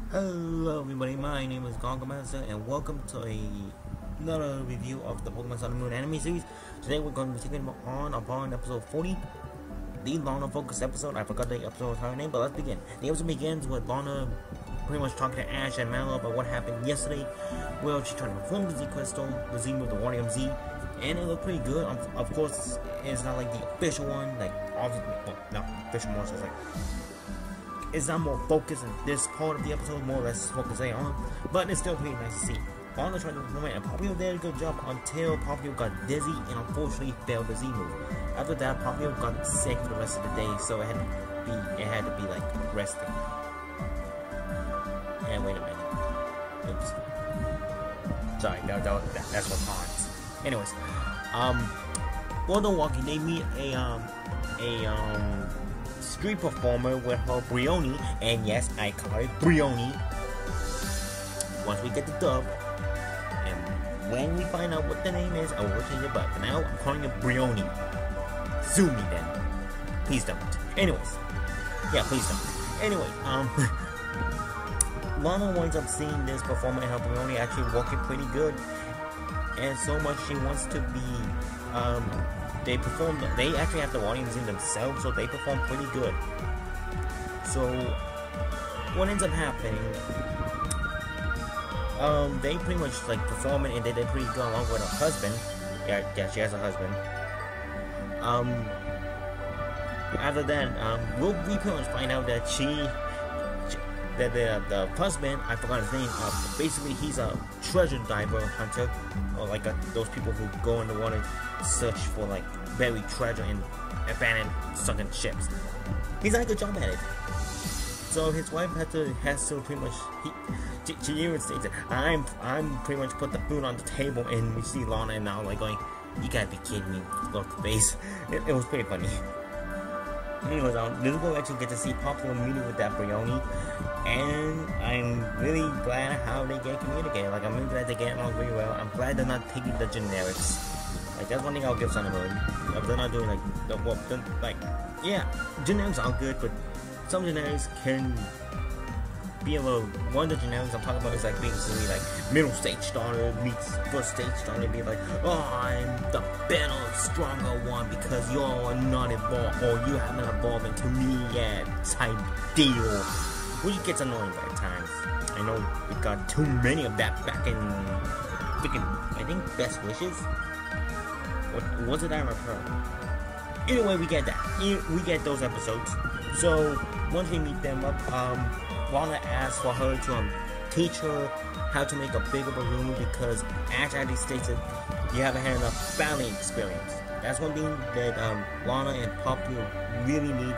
Hello everybody, my name is Master, and welcome to another review of the Pokemon Sun and Moon anime series. Today we're going to be taking on upon episode 40, the Lana focus episode. I forgot the episode's name, but let's begin. The episode begins with Lana pretty much talking to Ash and Mallow about what happened yesterday. Well, she tried to perform the Z Crystal, the Z move, the Warrior Z, and it looked pretty good. Of course, it's not like the official one, like obviously, well, not official one, so it's like it's not more focused in this part of the episode, more or less focusing on, but it's still pretty nice to see. Lana tried to perform it, and Popio did a good job until Popio got dizzy and unfortunately failed the Z move. After that, Popio got sick for the rest of the day, so it had to be like resting. And wait a minute. Oops. Sorry, that's what haunts. Anyways, while they're walking, they meet a street performer with her Briony, and yes, I call it Briony. Once we get the dub, and when we find out what the name is, I will change it, but for now, I'm calling it Briony. Sue me then. Please don't. Anyways. Yeah, please don't. Anyway, Lana winds up seeing this performer and her Briony actually working pretty good. And so much she wants to be, they actually have the audience in themselves, so they perform pretty good. So, what ends up happening, they pretty much like perform it, and they did pretty good along with her husband. Yeah, she has a husband. After that, we pretty much find out that the husband, I forgot his name, basically he's a treasure diver hunter, or like those people who go in the water search for like buried treasure in abandoned sunken ships. He's not a good job at it. So his wife has to pretty much, she even states it, I'm pretty much put the food on the table, and we see Lana and now like going, you gotta be kidding me, look the face. It was pretty funny. Anyways, this is where we actually get to see Poplar meeting with that Briony, and I'm really glad how they get communicated. Like, I'm really glad they get along really well. I'm glad they're not taking the generics. Like, that's one thing I'll give Sun and Moon. If they're not doing yeah, generics are good, but some generics can be a little. One of the generics I'm talking about is like basically like middle stage starter meets first stage starter, be like, oh, I'm the better, stronger one because you're not evolved, or you haven't evolved into me yet, type deal. Which gets annoying at times. I know we got too many of that back in freaking, I think, Best Wishes. What was it I remember? Either way, we get that. We get those episodes. So once we meet them up, Lana asks for her to teach her how to make a bigger balloon because Ash actually states that you haven't had enough battling experience. That's one thing that Lana and Poppy really need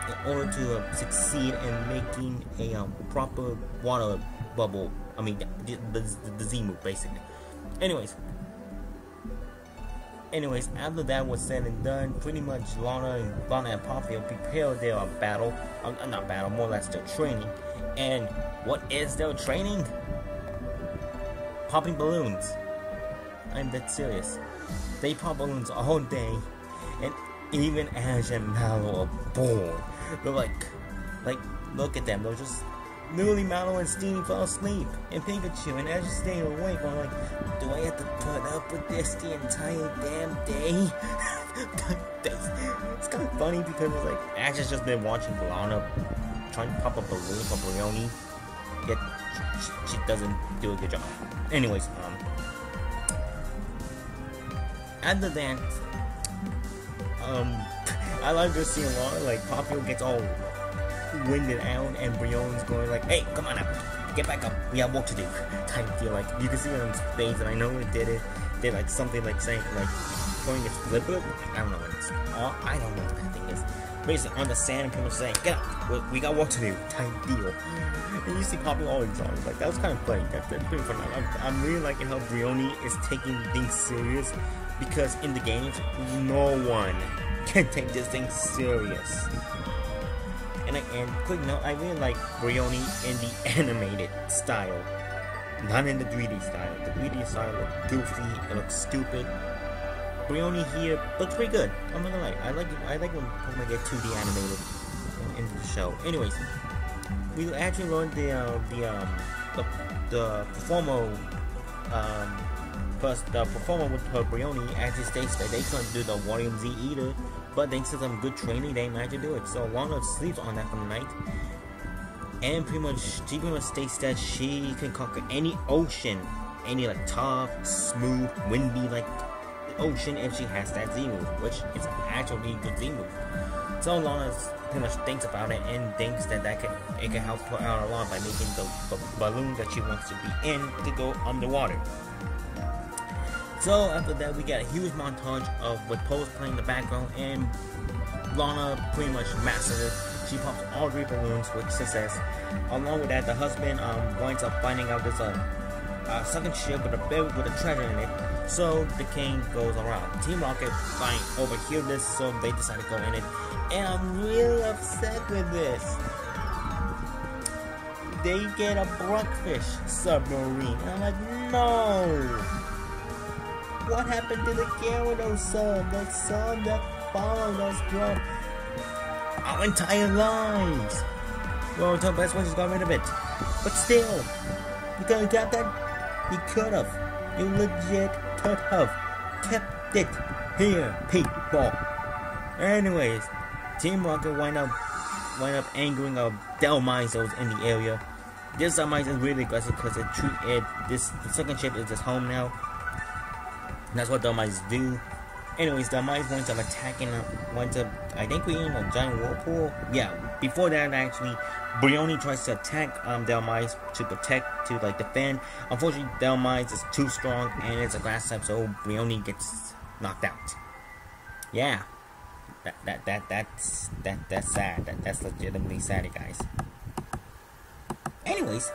in order to succeed in making a proper water bubble. I mean, the Z move, basically. Anyways, after that was said and done, pretty much Lana and Poppy prepare their battle. Not battle, more or less their training. And what is their training? Popping balloons. I'm that serious. They pop balloons all day, and even Ash and Mallow are bored. They're like, look at them. They're just literally Mallow and Steenie fell asleep, and Pikachu and Ash is staying awake. I'm like, do I have to put up with this the entire damn day? It's kind of funny because it's like Ash has just been watching Lana trying to pop a balloon for Briony, yet she doesn't do a good job. Anyways, after that, I like just seeing Lana, like, Popio gets all winded out, and Briony's going like, hey, come on now, get back up, we have work to do. I feel like, you can see it on his face, and I know it did like something like saying, like, going its flipper, I don't know what it's, I don't know what that thing is. Basically on the sand and people saying, get up, we got work to do, type deal. And you see Poppy all exhausted. Like, that was kind of funny. That's pretty funny. I'm really liking how Briony is taking things serious, because in the games, no one can take this thing serious. And quick note, I really like Briony in the animated style, not in the 3D style. The 3D style looks goofy, it looks stupid. Briony here looks pretty good. I'm not gonna lie. I like when Pokemon get 2D animated in the show. Anyways, we actually learned the performer plus the performer with her Briony actually states that they couldn't do the Volume Z either, but thanks to some good training they managed to do it. So Lana sleeps on that for the night, and she pretty much states that she can conquer any ocean, any like tough, smooth, windy like ocean if she has that Z move, which is actually a good Z move. So Lana pretty much thinks about it and thinks that it can help her out a lot by making the balloon that she wants to be in to go underwater. So after that, we get a huge montage of with Pose playing the background, and Lana pretty much masters it. She pops all 3 balloons with success. Along with that, the husband winds up finding out there's a second ship with a treasure in it. So the king goes around. Team Rocket overhear this, so they decide to go in it. And I'm really upset with this. They get a Blackfish submarine. And I'm like, no! What happened to the Gyarados sub? That sub that followed us throughout our entire lives. Well, the best one just got rid of it. But still, you could have got that. You could have. You legit could have kept it here, people. Anyways, Team Rocket wind up angering dhelmiseing in the area. This dhelmise is really aggressive because the second ship is its home now. That's what dhelmises do. Anyways, dhelmise winds up attacking. I think we're in a giant whirlpool. Yeah. Before that, actually, Briony tries to attack dhelmise to defend. Unfortunately, dhelmise is too strong and it's a grass type, so Briony gets knocked out. Yeah. That's sad. That's legitimately sad, guys. Anyways,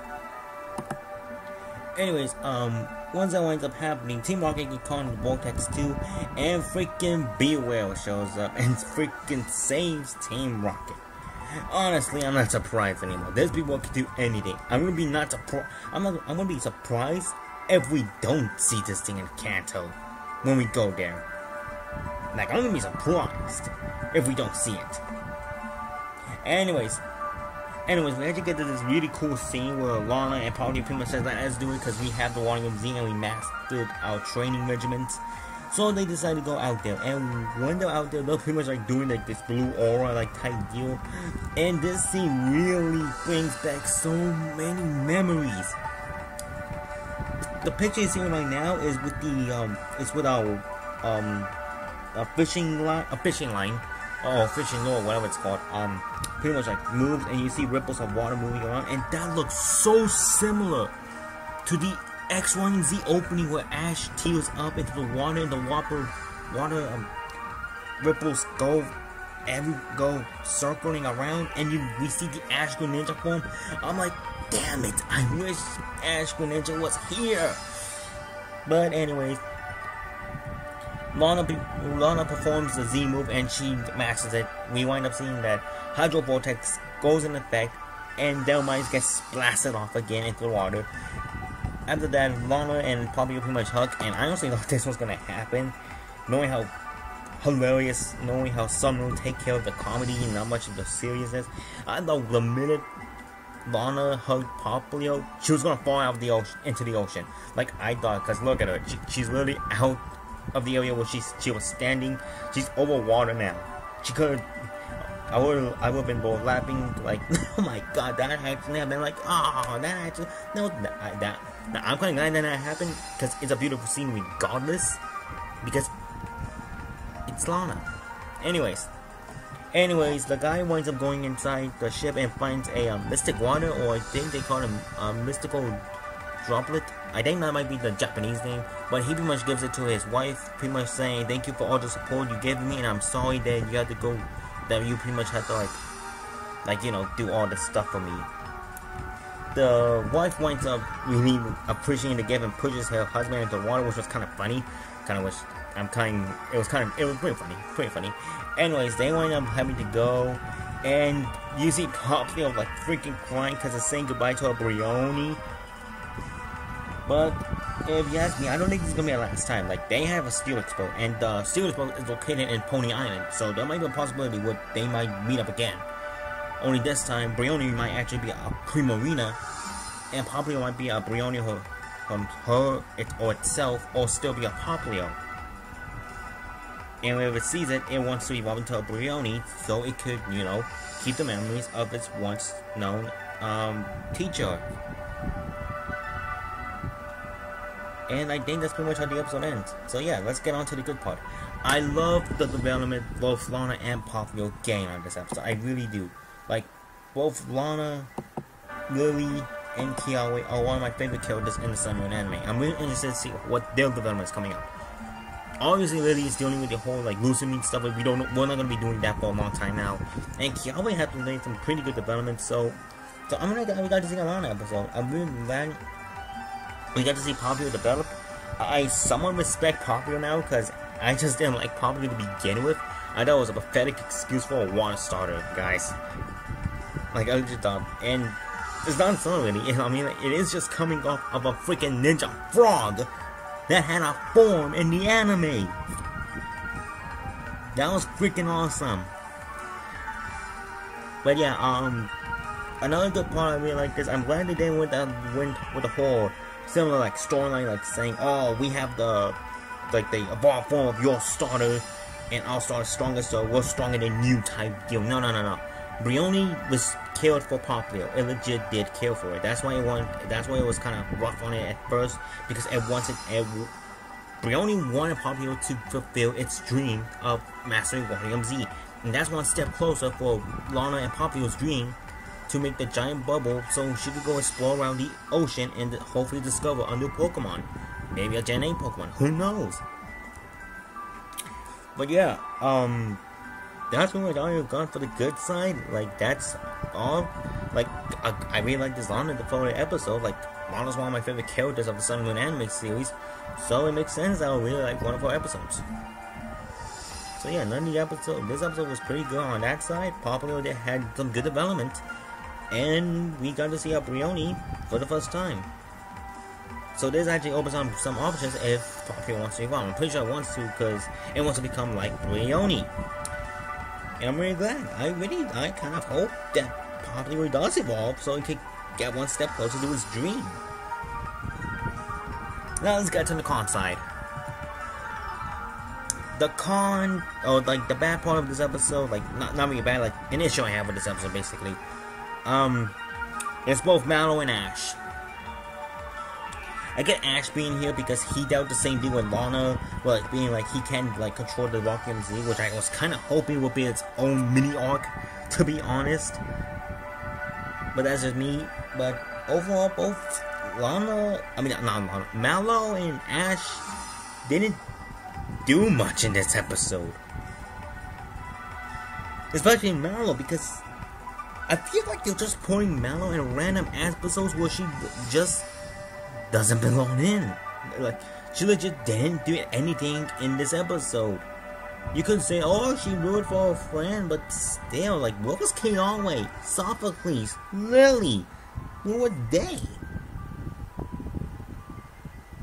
once that winds up happening, Team Rocket get caught in the vortex too, and freaking B-Whale shows up and freaking saves Team Rocket. Honestly, I'm not surprised anymore. These people can do anything. I'm gonna be surprised if we don't see this thing in Kanto when we go there. Like, I'm gonna be surprised if we don't see it. Anyways, we actually get to this really cool scene where Lana and Polly pretty much says, let's do it because we have the Volume Z and we mastered our training regiments. So they decide to go out there, and when they're out there, they're pretty much like doing like this blue aura like type deal. And this scene really brings back so many memories. The picture you're seeing right now is with our fishing line, or fishing lure, whatever it's called. Pretty much like moves, and you see ripples of water moving around, and that looks so similar to the X1Z opening where Ash tears up into the water, and the water ripples go circling around, and we see the Ash Greninja form. I'm like, damn it, I wish Ash Greninja was here. But anyways, Lana performs the Z move and she masters it. We wind up seeing that Hydro Vortex goes in effect and dhelmise gets blasted off again into the water. After that, Lana and Poppy pretty much hug, and I honestly thought this was gonna happen, knowing how hilarious, knowing how some will take care of the comedy and not much of the seriousness. I thought the minute Lana hugged Poplio, she was gonna fall out of the ocean into the ocean. Like I thought, cause look at her, she's literally out of the area where she was standing. She's over water now. She could. I would have been both laughing like, oh my god, that actually happened. Like, oh, that actually that. Now, I'm kind of glad that happened because it's a beautiful scene regardless, because it's Lana. Anyways, the guy winds up going inside the ship and finds a mystic water, or I think they call him mystical droplet. I think that might be the Japanese name, but he pretty much gives it to his wife, pretty much saying, thank you for all the support you gave me, and I'm sorry that you had to go, that you pretty much had to like you know, do all this stuff for me. The wife winds up really appreciating the gift and pushes her husband into the water, which was kind of funny. It was pretty funny. Anyways, they wind up having to go, and you see Poppy like freaking crying because they're saying goodbye to her Briony. But if you ask me, I don't think this is gonna be the last time. Like, they have a Steel Expo, and the Steel Expo is located in Pony Island, so there might be a possibility where they might meet up again. Only this time, Briony might actually be a Primarina, and Popplio might be a Briony or itself, or still be a Popplio. And whenever it sees it, it wants to evolve into a Briony, so it could, you know, keep the memories of its once known teacher. And I think that's pretty much how the episode ends. So yeah, let's get on to the good part. I love the development both Lana and Popplio gain on this episode. I really do. Like, both Lana, Lily, and Kiawe are one of my favorite characters in the Sun Moon anime. I'm really interested to see what their development is coming up. Obviously, Lily is dealing with the whole like Lucamine stuff, but we're not gonna be doing that for a long time now. And Kiawe has been doing some pretty good development, so I'm glad we got to see a Lana episode. I'm really glad we got to see Popplio develop. I somewhat respect Popplio now because I just didn't like Popplio to begin with. I thought it was a pathetic excuse for a water starter, guys. Like, I just thought, and it's not so really. I mean, it is just coming off of a freaking ninja frog that had a form in the anime. That was freaking awesome. But yeah, another good part I really like this. I'm glad that they went with the whole similar like storyline, like saying, oh, we have the evolved form of your starter, and our starter is stronger, so we're stronger than you type deal. No. Briony was killed for Popplio. It legit did kill for it. That's why it was kind of rough on it at first, because Briony wanted Popplio to fulfill its dream of mastering Volume Z, and that's one step closer for Lana and Popplio's dream to make the giant bubble so she could go explore around the ocean and hopefully discover a new Pokemon. Maybe a Gen 8 Pokemon. Who knows? But yeah, that's pretty much all you've got for the good side. Like, that's all. Like, I really like this Lana the following episode. Like, Lana's one of my favorite characters of the Sun Moon anime series, so it makes sense that I really like one of her episodes. So yeah, this episode was pretty good on that side. Popplio had some good development, and we got to see a Briony for the first time. So this actually opens up some options if Popplio wants to evolve. I'm pretty sure it wants to, because it wants to become like Briony. And I'm really glad. I kind of hope that Popplio does evolve so he could get one step closer to his dream. Now let's get to the con side. The con, or like the bad part of this episode, like not really bad, like an issue I have with this episode basically. It's both Mallow and Ash. I get Ash being here because he dealt the same thing with Lana, like being like he can like control the Volume Z, which I was kind of hoping would be its own mini arc, to be honest. But that's just me. But overall, both Mallow and Ash didn't do much in this episode. Especially Mallow, because I feel like they're just putting Mallow in random episodes where she just doesn't belong in. Like, she legit didn't do anything in this episode. You could say, oh, she rooted for her friend, but still, like, what was Kiawe, Sophocles, Lily? Where were they?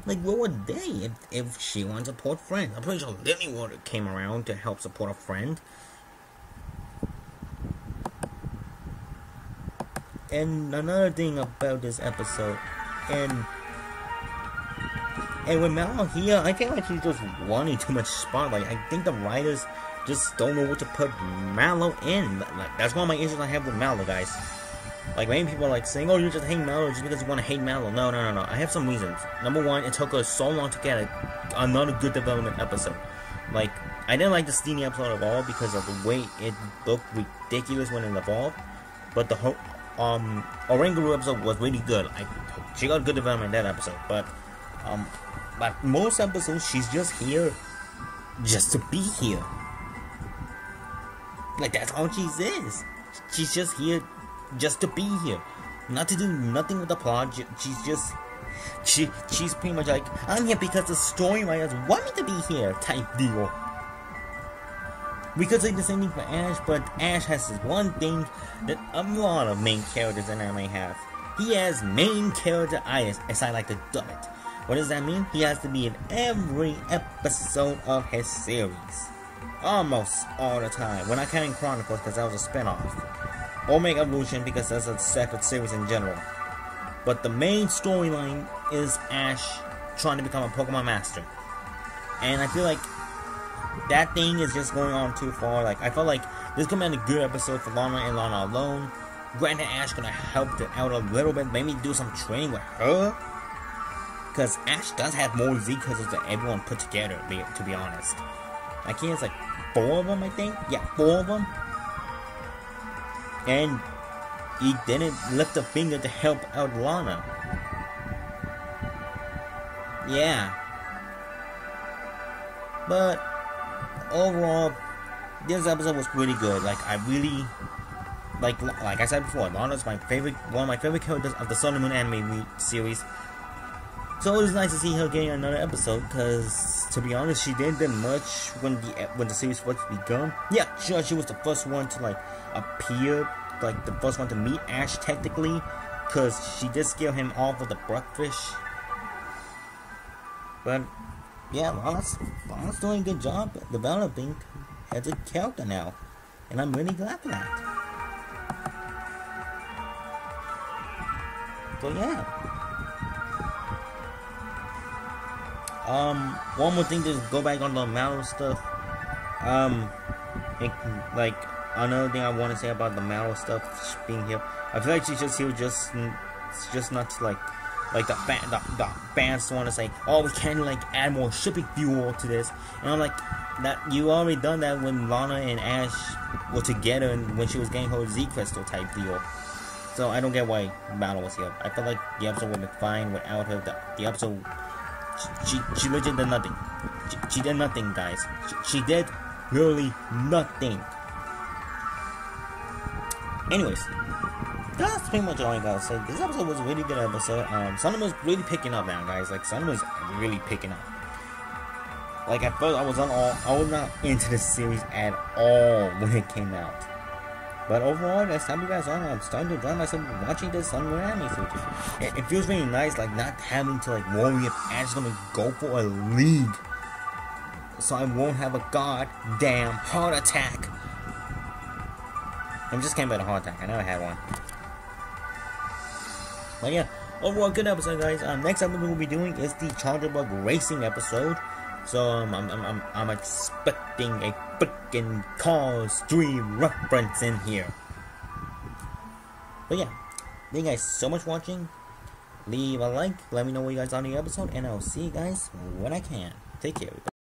Like, where were they if she wanted to support friends? I'm pretty sure Lily came around to help support a friend. And another thing about this episode, and with Mallow here, I feel like she's just wanting too much spotlight. I think the writers just don't know what to put Mallow in. Like, that's one of my issues I have with Mallow, guys. Like, many people are like saying, oh, you just hate Mallow just because you want to hate Mallow. No. I have some reasons. Number one, it took her so long to get another good development episode. Like, I didn't like the Steenie episode at all because of the way it looked ridiculous when it evolved. But the whole Oranguru episode was really good. She got good development in that episode. But most episodes, she's just here just to be here. Like, that's all she is. She's just here just to be here. Not to do nothing with the plot. She's pretty much like, I'm here because the story writers want me to be here type deal. We could say the same thing for Ash, but Ash has this one thing that a lot of main characters in anime have. He has main character-itis, as I like to dub it. What does that mean? He has to be in every episode of his series. Almost all the time. We're not counting Chronicles because that was a spinoff. Omega Evolution because that's a separate series in general. But the main storyline is Ash trying to become a Pokemon Master. And I feel like that thing is just going on too far. Like, I felt like this could be a good episode for Lana and Lana alone. Granted, Ash gonna help it out a little bit, maybe do some training with her. Because Ash does have more Z crystals than everyone put together, to be honest. Like, he has like 4 of them, I think? Yeah, 4 of them. And he didn't lift a finger to help out Lana. Yeah. But overall, this episode was pretty good. Like, I really, like I said before, Lana's one of my favorite characters of the Sun and Moon anime series. So it was nice to see her getting another episode, because to be honest, she didn't do much when the series first begun. Yeah, sure, she was the first one to like appear, like the first one to meet Ash technically, because she did scare him off with the Bruckfish. But yeah, Lana's doing a good job developing as a character now, and I'm really glad for that. So yeah. One more thing to go back on the Mallow stuff. Like another thing I want to say about the Mallow stuff being here. I feel like she's just here just not to like the fans want to say, oh, we can like add more shipping fuel to this, and I'm like, that you already done that when Lana and Ash were together and when she was getting her Z crystal type deal. So I don't get why Mallow was here. I feel like the episode would be fine without her. The episode. She legit did nothing. She did nothing, guys. She did literally nothing. Anyways, that's pretty much all I gotta say. This episode was a really good episode. Sun was really picking up now, guys. Like, Sun was really picking up. Like, at first, I was not into this series at all when it came out. But overall, that's how you guys are. I'm starting to enjoy myself watching this Sun and Moon anime series. It feels really nice, like, not having to, like, worry if Ash is gonna go for a league. So I won't have a goddamn heart attack. I just came by a heart attack. I never had one. But yeah, overall, good episode, guys. Next episode we'll be doing is the Charger Bug Racing episode. So I'm expecting a freaking Cars 3 reference in here. But yeah, thank you guys so much for watching. Leave a like, let me know what you guys thought of the episode, and I'll see you guys when I can. Take care, everybody.